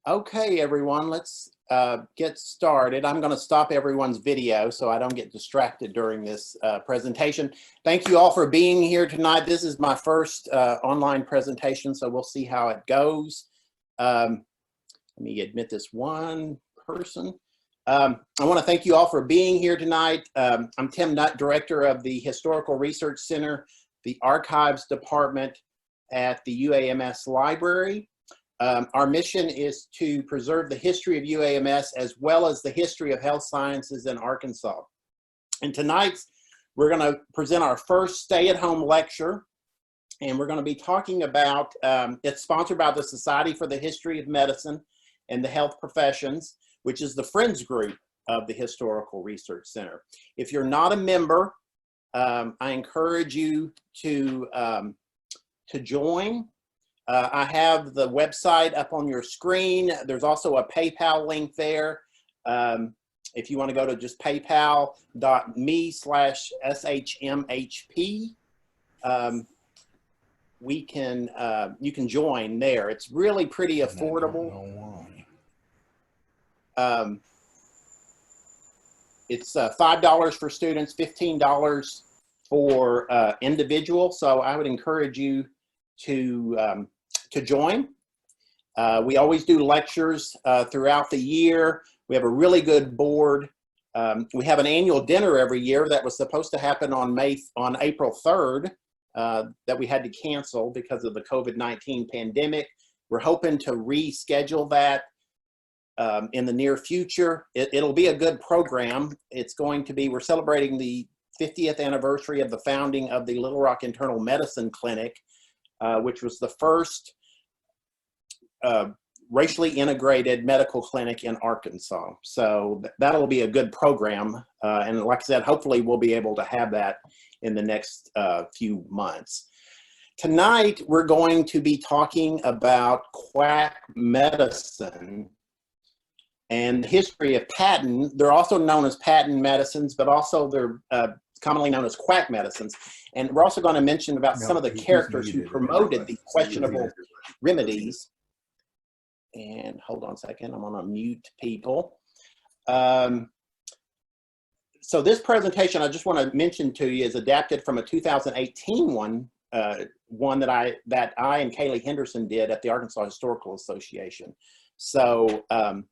Okay, everyone, let's get started. I'm going to stop everyone's video so I don't get distracted during this presentation. Thank you all for being here tonight. This is my first online presentation, so we'll see how it goes. Let me admit this one person. I want to thank you all for being here tonight. I'm Tim Nutt, Director of the Historical Research Center, the Archives Department at the UAMS Library. Our mission is to preserve the history of UAMS as well as the history of health sciences in Arkansas. And tonight, we're going to present our first stay-at-home lecture, and we're going to be talking about, it's sponsored by the Society for the History of Medicine and the Health Professions, which is the Friends group of the Historical Research Center. If you're not a member, I encourage you to join. I have the website up on your screen. There's also a PayPal link there. If you want to go to just paypal.me/shmhp, you can join there. It's really pretty affordable. It's $5 for students, $15 for individual. So I would encourage you to join. We always do lectures throughout the year. We have a really good board. We have an annual dinner every year that was supposed to happen on April 3rd that we had to cancel because of the COVID-19 pandemic. We're hoping to reschedule that in the near future. It'll be a good program. It's going to be, we're celebrating the 50th anniversary of the founding of the Little Rock Internal Medicine Clinic, which was the first racially integrated medical clinic in Arkansas. So that'll be a good program. And like I said, hopefully we'll be able to have that in the next few months. Tonight, we're going to be talking about quack medicine and the history of patent. They're also known as patent medicines, but also they're commonly known as quack medicines. And we're also going to mention about some of the characters who promoted the questionable remedies. And hold on a second, I'm going to mute people. So this presentation, I just want to mention to you, is adapted from a 2018 one that I and Kaylee Henderson did at the Arkansas Historical Association. So I've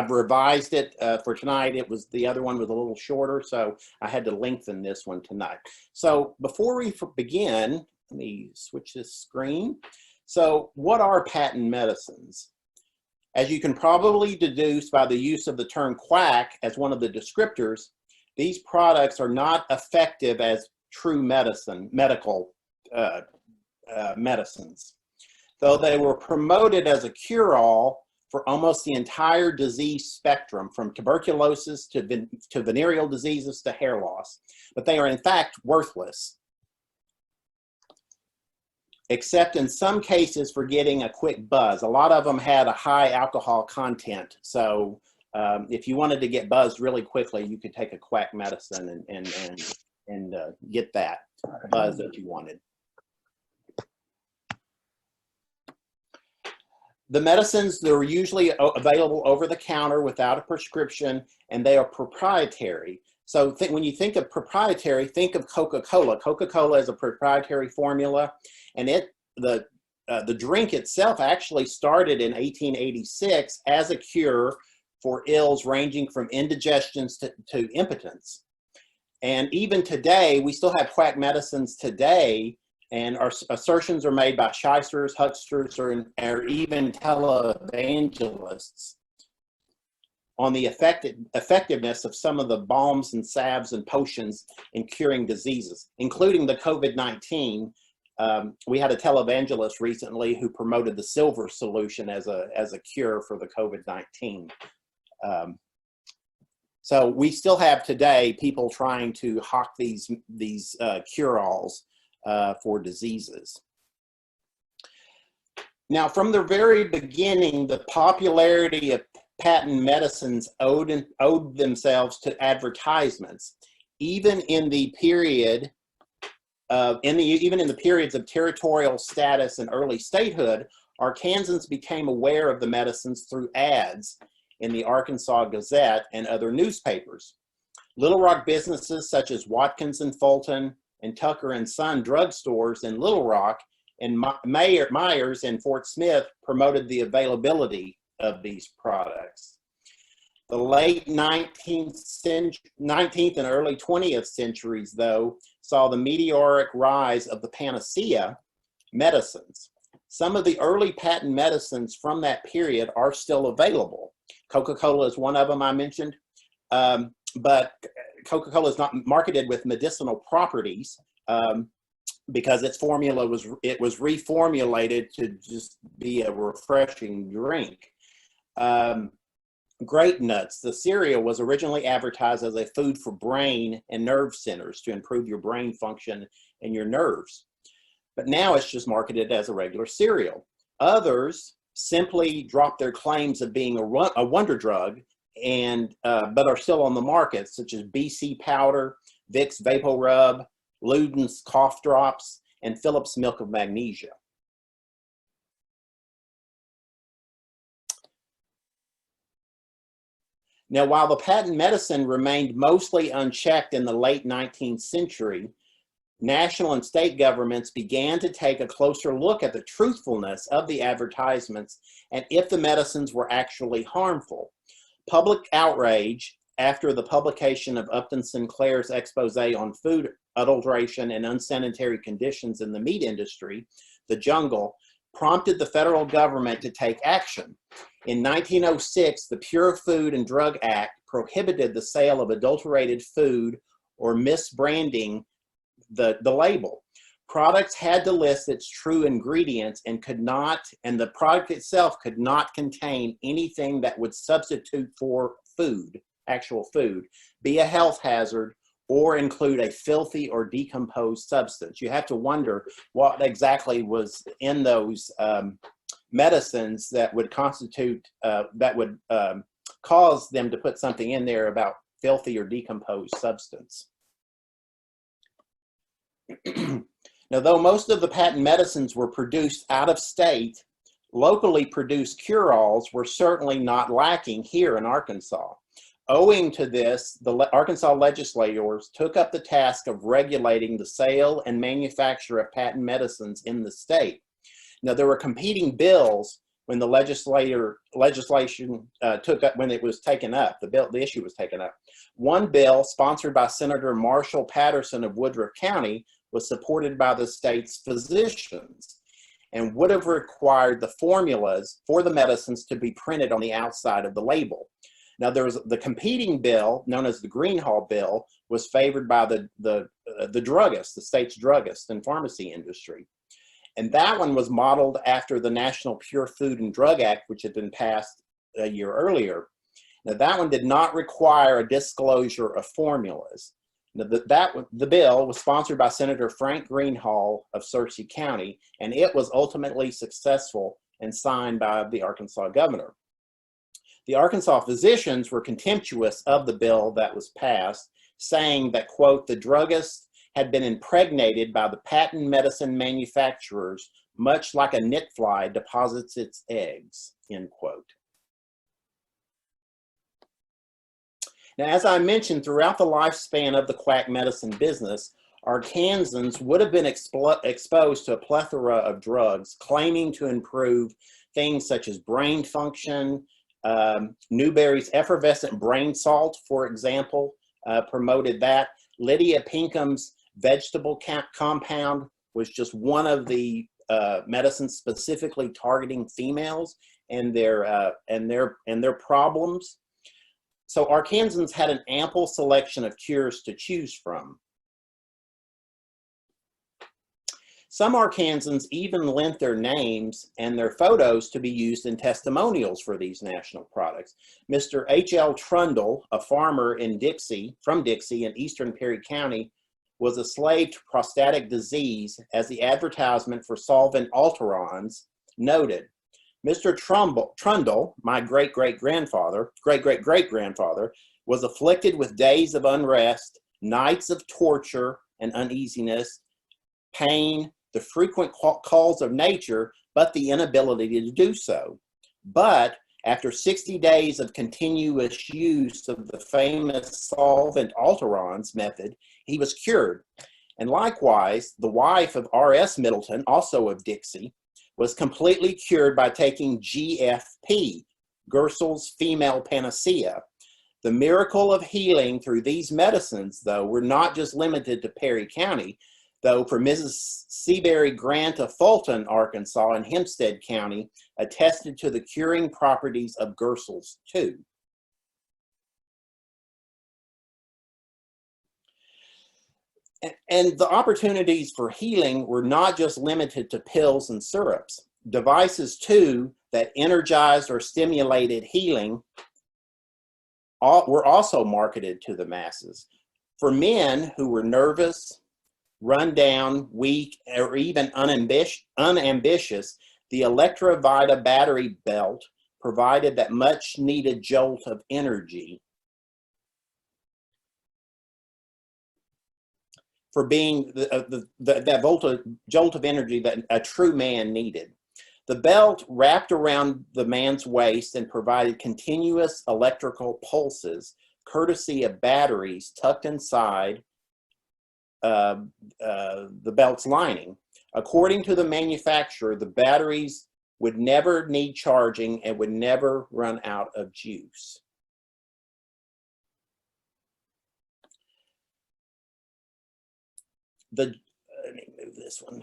revised it for tonight. The other one was a little shorter, so I had to lengthen this one tonight. So before we begin, let me switch this screen. So what are patent medicines? As you can probably deduce by the use of the term quack as one of the descriptors, these products are not effective as true medical medicines. Though they were promoted as a cure-all for almost the entire disease spectrum, from tuberculosis to venereal diseases to hair loss. But they are in fact worthless, except in some cases for getting a quick buzz. A lot of them had a high alcohol content. So if you wanted to get buzzed really quickly, you could take a quack medicine and get that buzz that you wanted. The medicines, they're usually available over the counter without a prescription, and they are proprietary. So when you think of proprietary, think of Coca-Cola. Coca-Cola is a proprietary formula, and the drink itself actually started in 1886 as a cure for ills ranging from indigestions to impotence. And even today, we still have quack medicines today, and our assertions are made by shysters, hucksters, or even televangelists on the effectiveness of some of the balms and salves and potions in curing diseases, including the COVID-19. We had a televangelist recently who promoted the silver solution as a cure for the COVID-19. So we still have today people trying to hawk these cure-alls for diseases. Now, from the very beginning, the popularity of patent medicines owed themselves to advertisements. Even in the period even in the periods of territorial status and early statehood, Arkansans became aware of the medicines through ads in the Arkansas Gazette and other newspapers. Little Rock businesses such as Watkins and Fulton and Tucker and Son drugstores in Little Rock and Myers and Fort Smith promoted the availability of these products. The late 19th and early 20th centuries, though, saw the meteoric rise of the panacea medicines. Some of the early patent medicines from that period are still available. Coca-Cola is one of them I mentioned, but Coca-Cola is not marketed with medicinal properties because its formula was reformulated to just be a refreshing drink. Grape Nuts, the cereal, was originally advertised as a food for brain and nerve centers to improve your brain function and your nerves. But now it's just marketed as a regular cereal. Others simply drop their claims of being a wonder drug and but are still on the market, such as BC Powder, Vicks Vapor Rub, Luden's Cough Drops, and Phillips Milk of Magnesia. Now, while the patent medicine remained mostly unchecked in the late 19th century, national and state governments began to take a closer look at the truthfulness of the advertisements and if the medicines were actually harmful. Public outrage after the publication of Upton Sinclair's expose on food adulteration and unsanitary conditions in the meat industry, The Jungle, prompted the federal government to take action. In 1906, the Pure Food and Drug Act prohibited the sale of adulterated food or misbranding the label. Products had to list its true ingredients and the product itself could not contain anything that would substitute for food, actual food, be a health hazard, or include a filthy or decomposed substance. You have to wonder what exactly was in those medicines that would constitute, that would cause them to put something in there about filthy or decomposed substance. Now, though most of the patent medicines were produced out of state, locally produced cure-alls were certainly not lacking here in Arkansas. Owing to this, the Arkansas legislators took up the task of regulating the sale and manufacture of patent medicines in the state. Now, there were competing bills when the legislation took up, when it was taken up, the issue was taken up. One bill, sponsored by Senator Marshall Patterson of Woodruff County, was supported by the state's physicians and would have required the formulas for the medicines to be printed on the outside of the label. Now, there was the competing bill, known as the Greenhall bill, was favored by the druggist, the state's druggist and pharmacy industry. And that one was modeled after the National Pure Food and Drug Act, which had been passed a year earlier. Now, that one did not require a disclosure of formulas. Now, the bill was sponsored by Senator Frank Greenhall of Searcy County, and it was ultimately successful and signed by the Arkansas governor. The Arkansas physicians were contemptuous of the bill that was passed, saying that, quote, the druggist had been impregnated by the patent medicine manufacturers, much like a nitfly deposits its eggs, end quote. Now, as I mentioned, throughout the lifespan of the quack medicine business, Arkansans would have been exposed to a plethora of drugs claiming to improve things such as brain function. Newberry's effervescent brain salt, for example, promoted that. Lydia Pinkham's vegetable compound was just one of the medicines specifically targeting females and their problems. So Arkansans had an ample selection of cures to choose from. Some Arkansans even lent their names and their photos to be used in testimonials for these national products. Mr. H.L. Trundle, a farmer in from Dixie in eastern Perry County, was a slave to prostatic disease, as the advertisement for solvent alterons noted. Mr. Trundle, my great-great-grandfather, was afflicted with days of unrest, nights of torture and uneasiness, pain, the frequent calls of nature, but the inability to do so. But after 60 days of continuous use of the famous solvent alterons method, he was cured. And likewise, the wife of R.S. Middleton, also of Dixie, was completely cured by taking GFP, Gersol's female panacea. The miracle of healing through these medicines, though, were not just limited to Perry County, though for Mrs. Seabury Grant of Fulton, Arkansas, and Hempstead County, attested to the curing properties of Gersol's too. And the opportunities for healing were not just limited to pills and syrups. Devices too that energized or stimulated healing were also marketed to the masses. For men who were nervous, run down, weak, or even unambitious, the Electrovita battery belt provided that much needed jolt of energy for being that jolt of energy that a true man needed. The belt wrapped around the man's waist and provided continuous electrical pulses, courtesy of batteries tucked inside the belt's lining. According to the manufacturer, the batteries would never need charging and would never run out of juice. Let me move this one.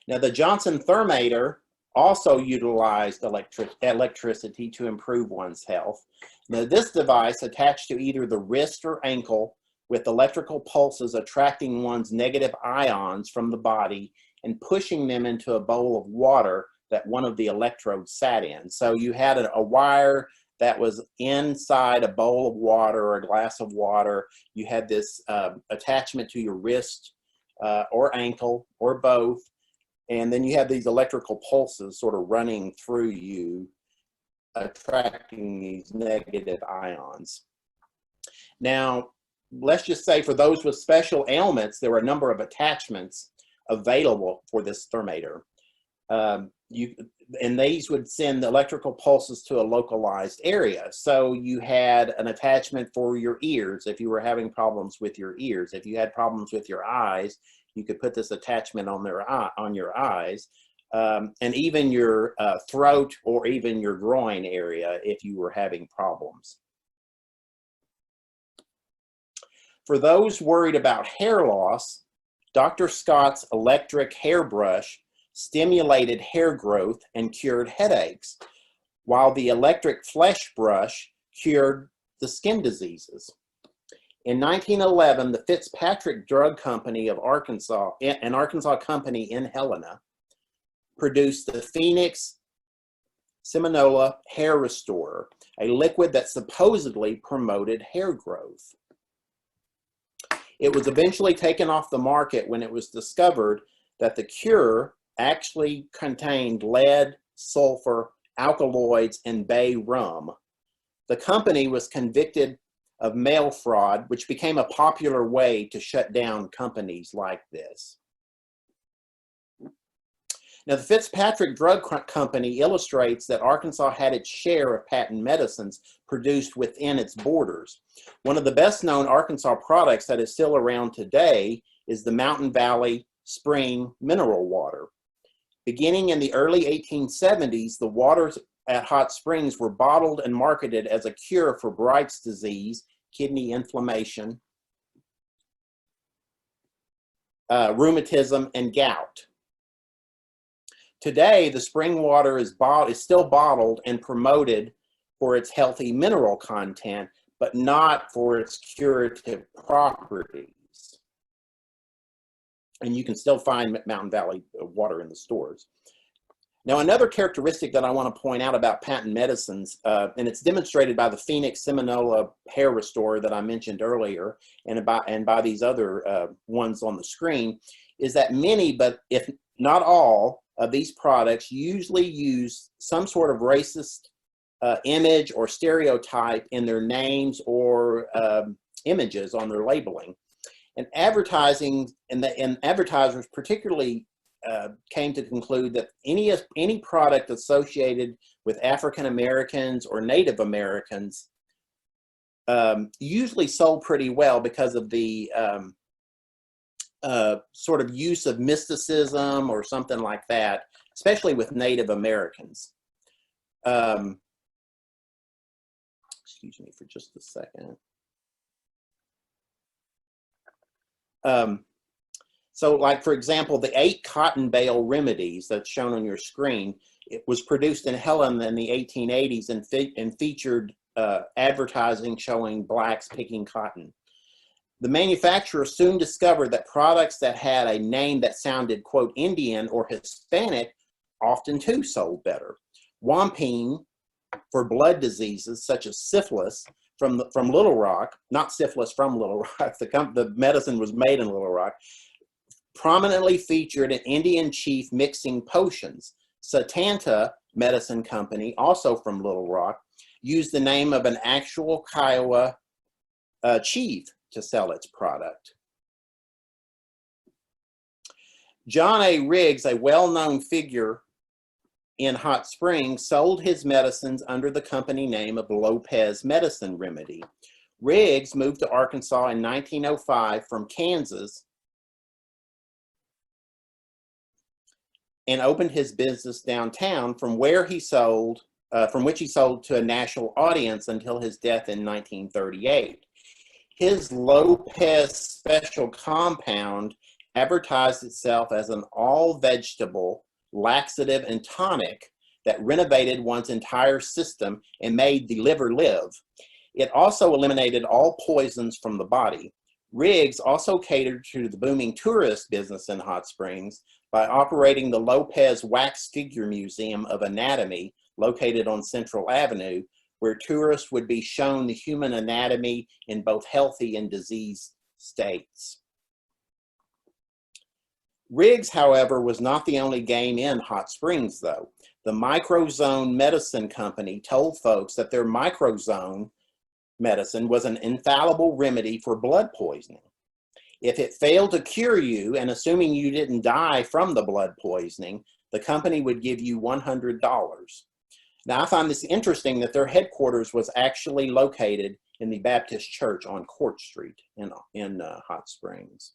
Now, the Johnson thermator also utilized electricity to improve one's health. Now, this device attached to either the wrist or ankle with electrical pulses attracting one's negative ions from the body and pushing them into a bowl of water that one of the electrodes sat in. So you had a wire that was inside a bowl of water or a glass of water. You had this attachment to your wrist or ankle or both. And then you have these electrical pulses sort of running through you, attracting these negative ions. Now, let's just say for those with special ailments, there were a number of attachments available for this thermator. And these would send the electrical pulses to a localized area. So you had an attachment for your ears if you were having problems with your ears. If you had problems with your eyes, you could put this attachment on your eyes. And even your throat or even your groin area if you were having problems. For those worried about hair loss, Dr. Scott's electric hairbrush stimulated hair growth and cured headaches, while the electric flesh brush cured the skin diseases. In 1911, the Fitzpatrick Drug Company of Arkansas, an Arkansas company in Helena, produced the Phoenix Seminola Hair Restorer, a liquid that supposedly promoted hair growth. It was eventually taken off the market when it was discovered that the cure actually contained lead, sulfur, alkaloids, and bay rum. The company was convicted of mail fraud, which became a popular way to shut down companies like this. Now, the Fitzpatrick Drug Company illustrates that Arkansas had its share of patent medicines produced within its borders. One of the best known Arkansas products that is still around today is the Mountain Valley Spring mineral water. Beginning in the early 1870s, the waters at Hot Springs were bottled and marketed as a cure for Bright's disease, kidney inflammation, rheumatism, and gout. Today, the spring water is still bottled and promoted for its healthy mineral content, but not for its curative properties. And you can still find Mountain Valley water in the stores. Now, another characteristic that I want to point out about patent medicines, and it's demonstrated by the Phoenix Seminola Hair Restorer that I mentioned earlier, and by these other ones on the screen, is that many, but if not all, of these products usually use some sort of racist image or stereotype in their names or images on their labeling. And advertisers particularly came to conclude that any product associated with African Americans or Native Americans usually sold pretty well because of the sort of use of mysticism or something like that, especially with Native Americans. Excuse me for just a second. So like, for example, the 8 cotton bale remedies that's shown on your screen, it was produced in Helena in the 1880s and featured advertising showing blacks picking cotton. The manufacturer soon discovered that products that had a name that sounded, quote, Indian or Hispanic often too sold better. Wampine for blood diseases such as syphilis from Little Rock, not syphilis from Little Rock, the medicine was made in Little Rock, prominently featured an Indian chief mixing potions. Satanta Medicine Company, also from Little Rock, used the name of an actual Kiowa chief to sell its product. John A. Riggs, a well-known figure in Hot Springs, sold his medicines under the company name of Lopez Medicine Remedy. Riggs moved to Arkansas in 1905 from Kansas and opened his business downtown, from which he sold to a national audience until his death in 1938. His Lopez Special Compound advertised itself as an all-vegetable laxative and tonic that renovated one's entire system and made the liver live. It also eliminated all poisons from the body. Riggs also catered to the booming tourist business in Hot Springs by operating the Lopez Wax Figure Museum of Anatomy, located on Central Avenue, where tourists would be shown the human anatomy in both healthy and diseased states. Riggs, however, was not the only game in Hot Springs, though. The Microzone Medicine Company told folks that their Microzone medicine was an infallible remedy for blood poisoning. If it failed to cure you, and assuming you didn't die from the blood poisoning, the company would give you $100. Now, I find this interesting that their headquarters was actually located in the Baptist Church on Court Street in Hot Springs.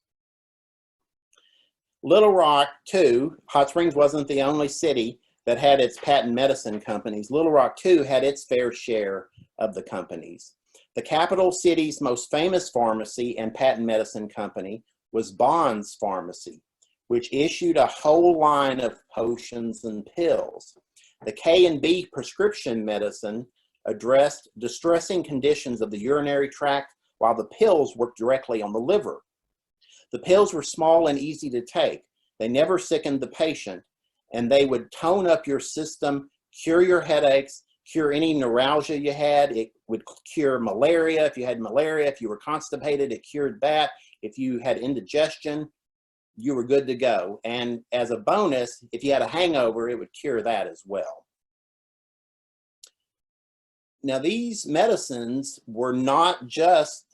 Little Rock, too, Hot Springs wasn't the only city that had its patent medicine companies. Little Rock, too, had its fair share of the companies. The capital city's most famous pharmacy and patent medicine company was Bond's Pharmacy, which issued a whole line of potions and pills. The K&B prescription medicine addressed distressing conditions of the urinary tract, while the pills worked directly on the liver. The pills were small and easy to take. They never sickened the patient, and they would tone up your system, cure your headaches, cure any neuralgia you had. It would cure malaria. If you had malaria, if you were constipated, it cured that. If you had indigestion, you were good to go. And as a bonus, if you had a hangover, it would cure that as well. Now, these medicines were not just,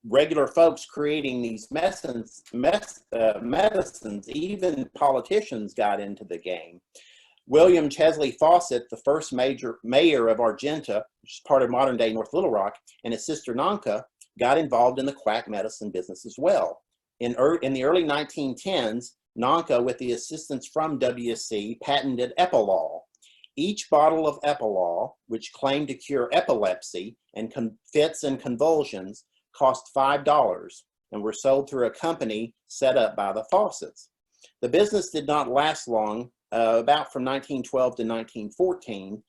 regular folks creating these medicines. Even politicians got into the game. William Chesley Fawcett, the first mayor of Argenta, which is part of modern-day North Little Rock, and his sister Nanka got involved in the quack medicine business as well. In the early 1910s, Nanka, with the assistance from WC, patented Epilol. Each bottle of Epilol, which claimed to cure epilepsy and fits and convulsions, cost $5 and were sold through a company set up by the Fawcetts. The business did not last long, about from 1912 to 1914,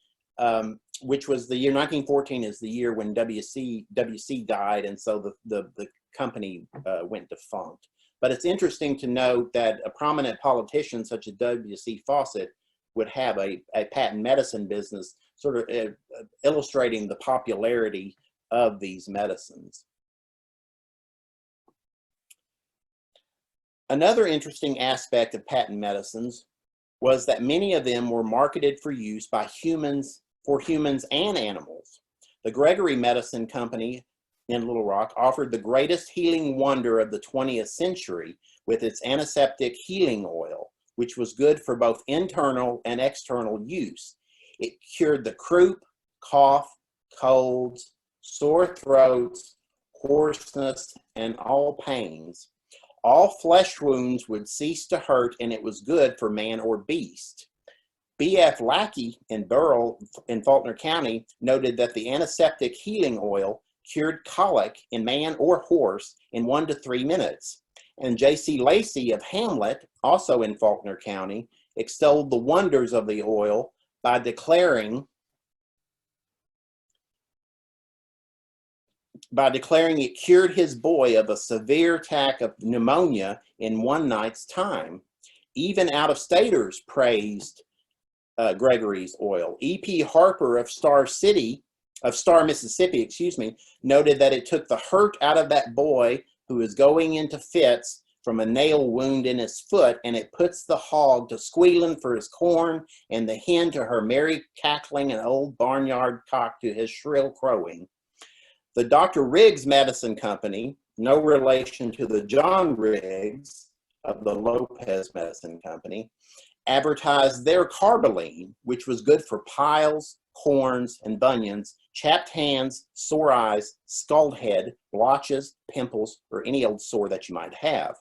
which was the year 1914 is the year when WC died, and so the company went defunct. But it's interesting to note that a prominent politician such as WC Fawcett would have a patent medicine business, sort of illustrating the popularity of these medicines. Another interesting aspect of patent medicines was that many of them were marketed for use by humans and animals. The Gregory Medicine Company in Little Rock offered the greatest healing wonder of the 20th century with its antiseptic healing oil, which was good for both internal and external use. It cured the croup, cough, colds, sore throats, hoarseness, and all pains. All flesh wounds would cease to hurt, and it was good for man or beast. B.F. Lackey in Burrell in Faulkner County noted that the antiseptic healing oil cured colic in man or horse in 1 to 3 minutes. And J.C. Lacey of Hamlet, also in Faulkner County, extolled the wonders of the oil by declaring it cured his boy of a severe attack of pneumonia in 1 night's time. Even out-of-staters praised Gregory's oil. E.P. Harper of Star, Mississippi, noted that it took the hurt out of that boy who was going into fits from a nail wound in his foot, and it puts the hog to squealing for his corn, and the hen to her merry cackling, and old barnyard cock to his shrill crowing. The Dr. Riggs Medicine Company, no relation to the John Riggs of the Lopez Medicine Company, advertised their carboline, which was good for piles, corns, and bunions, chapped hands, sore eyes, scald head, blotches, pimples, or any old sore that you might have.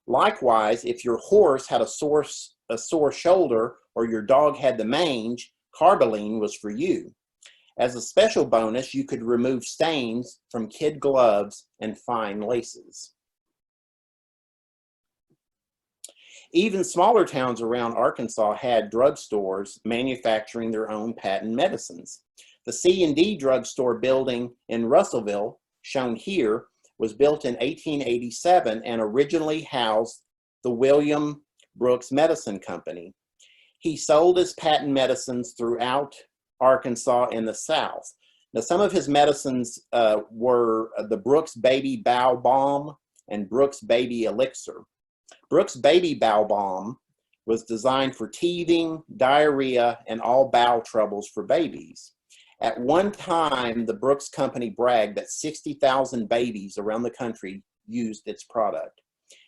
Likewise, if your horse had a sore shoulder or your dog had the mange, carboline was for you. As a special bonus, you could remove stains from kid gloves and fine laces. Even smaller towns around Arkansas had drugstores manufacturing their own patent medicines. The C&D drugstore building in Russellville, shown here, was built in 1887 and originally housed the William Brooks Medicine Company. He sold his patent medicines throughout Arkansas and the South. Now, some of his medicines were the Brooks Baby Bow Balm and Brooks Baby Elixir. Brooks Baby Bow Balm was designed for teething, diarrhea, and all bowel troubles for babies. At one time, the Brooks Company bragged that 60,000 babies around the country used its product.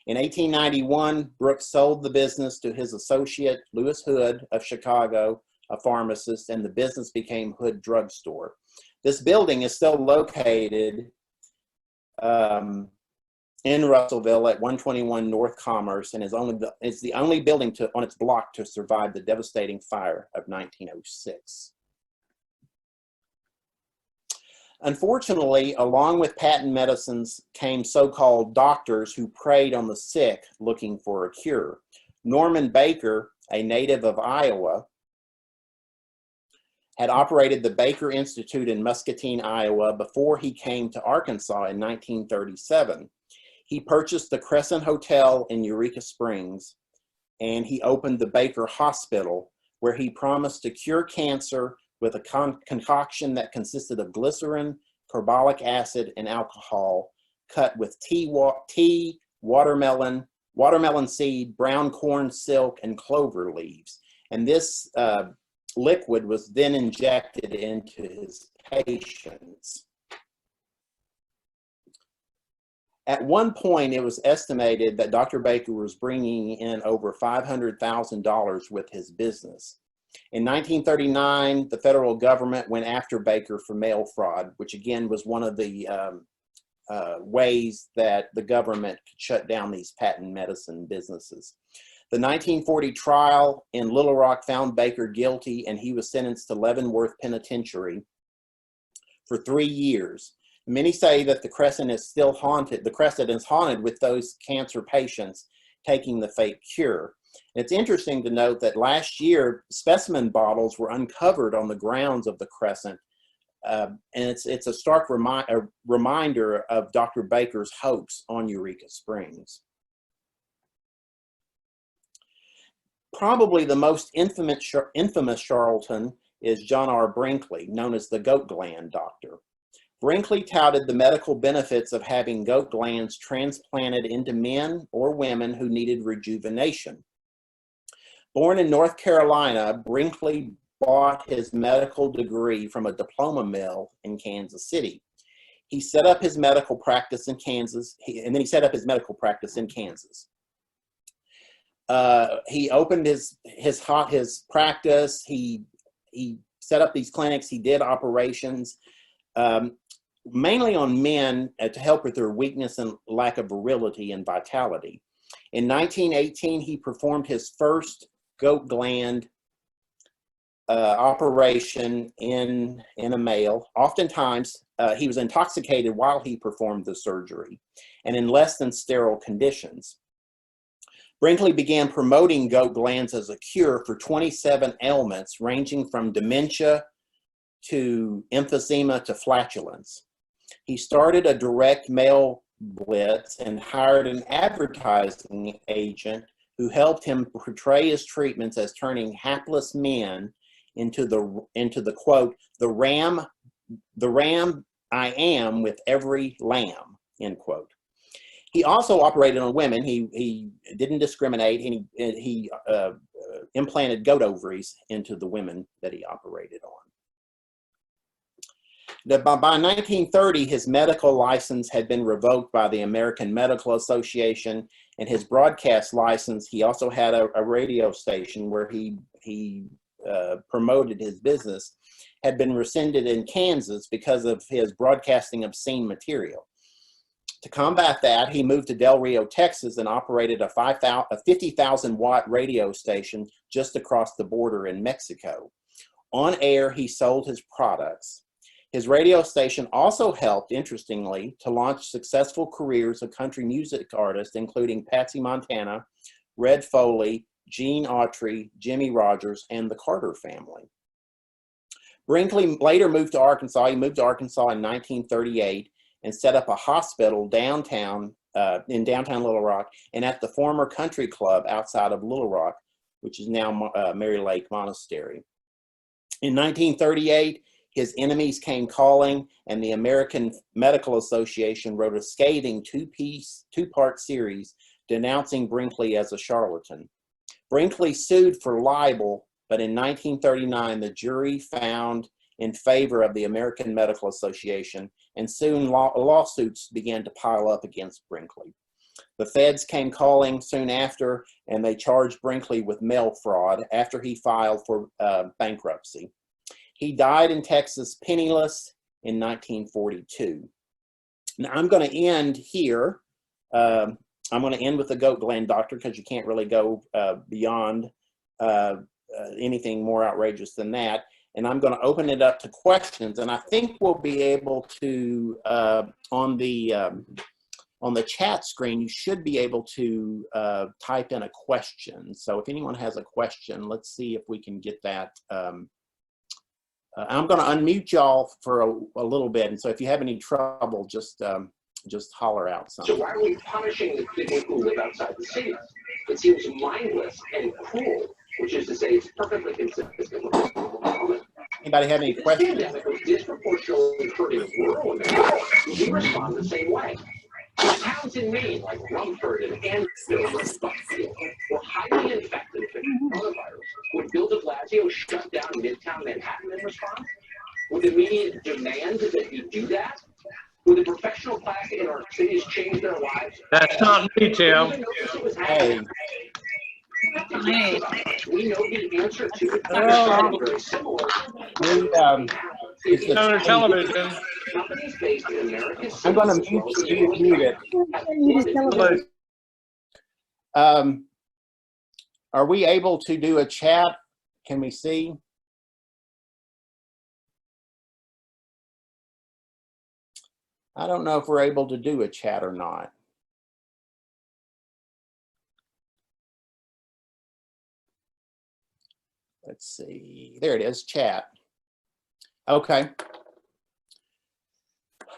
In 1891, Brooks sold the business to his associate, Lewis Hood of Chicago, a pharmacist, and the business became Hood Drug Store. This building is still located in Russellville at 121 North Commerce, and is the only building on its block to survive the devastating fire of 1906. Unfortunately, along with patent medicines came so-called doctors who preyed on the sick looking for a cure. Norman Baker, a native of Iowa, had operated the Baker Institute in Muscatine, Iowa, before he came to Arkansas in 1937. He purchased the Crescent Hotel in Eureka Springs, and he opened the Baker Hospital, where he promised to cure cancer with a concoction that consisted of glycerin, carbolic acid, and alcohol, cut with tea, watermelon seed, brown corn silk, and clover leaves. And this liquid was then injected into his patients. At one point, it was estimated that Dr. Baker was bringing in over $500,000 with his business. In 1939, the federal government went after Baker for mail fraud, which again was one of the ways that the government could shut down these patent medicine businesses. The 1940 trial in Little Rock found Baker guilty, and he was sentenced to Leavenworth Penitentiary for 3 years. Many say that the Crescent is still haunted. The Crescent is haunted with those cancer patients taking the fake cure. It's interesting to note that last year, specimen bottles were uncovered on the grounds of the Crescent, and it's a stark reminder of Dr. Baker's hopes on Eureka Springs. Probably the most infamous charlatan is John R. Brinkley, known as the goat gland doctor. Brinkley touted the medical benefits of having goat glands transplanted into men or women who needed rejuvenation. Born in North Carolina, Brinkley bought his medical degree from a diploma mill in Kansas City. He set up his medical practice in Kansas, and then he set up his medical practice in Kansas. He opened his practice. He set up these clinics. He did operations, mainly on men to help with their weakness and lack of virility and vitality. In 1918, he performed his first goat gland operation in a male. Oftentimes, he was intoxicated while he performed the surgery and in less than sterile conditions. Brinkley began promoting goat glands as a cure for 27 ailments ranging from dementia to emphysema to flatulence. He started a direct mail blitz and hired an advertising agent who helped him portray his treatments as turning hapless men into the quote, the ram I am with every lamb, end quote. He also operated on women. He didn't discriminate. He implanted goat ovaries into the women that he operated on. By 1930, his medical license had been revoked by the American Medical Association, and his broadcast license, he also had a radio station where he promoted his business, had been rescinded in Kansas because of his broadcasting obscene material. To combat that, he moved to Del Rio, Texas, and operated a 50,000-watt radio station just across the border in Mexico. On air, he sold his products. His radio station also helped, interestingly, to launch successful careers of country music artists, including Patsy Montana, Red Foley, Gene Autry, Jimmy Rogers, and the Carter family. Brinkley later moved to Arkansas. He moved to Arkansas in 1938 and set up a hospital downtown, in downtown Little Rock, and at the former country club outside of Little Rock, which is now Mary Lake Monastery. In 1938, his enemies came calling, and the American Medical Association wrote a scathing two-part series denouncing Brinkley as a charlatan. Brinkley sued for libel, but in 1939, the jury found in favor of the American Medical Association, and soon lawsuits began to pile up against Brinkley. The feds came calling soon after, and they charged Brinkley with mail fraud after he filed for bankruptcy. He died in Texas penniless in 1942. Now I'm going to end here. I'm going to end with the goat gland doctor because you can't really go beyond anything more outrageous than that. And I'm going to open it up to questions. And I think we'll be able to, on the chat screen, you should be able to type in a question. So if anyone has a question, let's see if we can get that. I'm going to unmute y'all for a little bit, and so if you have any trouble, just holler out something. So why are we punishing the people who live outside the cities? It seems mindless and cruel, which is to say, it's perfectly consistent with Anybody have any questions? The pandemic was disproportionately hurting rural America. We respond the same way. Towns in Maine, like Rumford and Andover and Buckfield, were highly infected with the coronavirus. Would Bill de Blasio shut down Midtown Manhattan in response? Would the media demand that he do that? Would the professional class in our cities change their lives? That's not me, Tim. Hey. We know the answer to it. Very similar. It's television. I'm going to mute it. Are we able to do a chat? Can we see? I don't know if we're able to do a chat or not. Let's see. There it is, chat. Okay.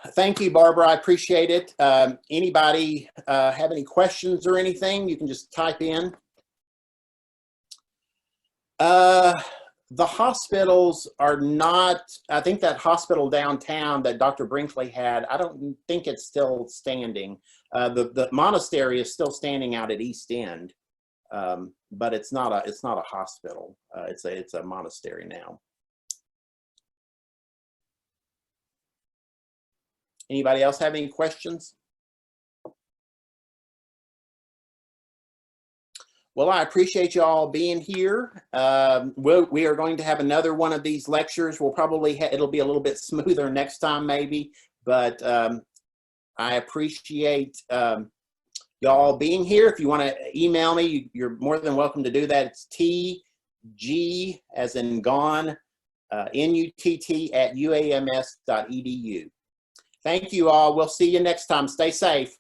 Thank you, Barbara. I appreciate it. Anybody have any questions or anything? You can just type in. The hospitals are not, I think that hospital downtown that Dr. Brinkley had, I don't think it's still standing. The monastery is still standing out at East End, but it's not a hospital. It's a monastery now. Anybody else have any questions? Well, I appreciate you all being here. We are going to have another one of these lectures. We'll probably, it'll be a little bit smoother next time maybe, but I appreciate y'all being here. If you want to email me, you're more than welcome to do that. It's TG as in gone, NUTT @uams.edu. Thank you all. We'll see you next time. Stay safe.